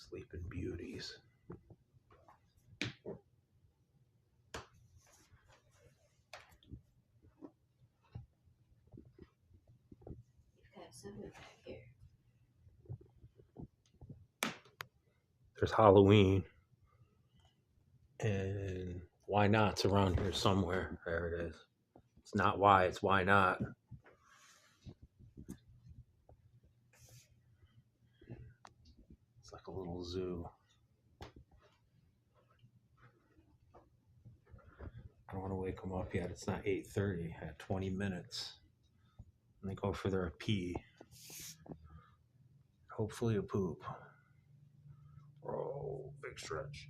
Sleeping Beauties. There's Halloween. And Why Not's around here somewhere. There it is. It's not why, it's why not. It's like a little zoo. I don't want to wake them up yet. It's not 8:30. I had 20 minutes. And they go for their pee. Hopefully a poop. Oh, big stretch.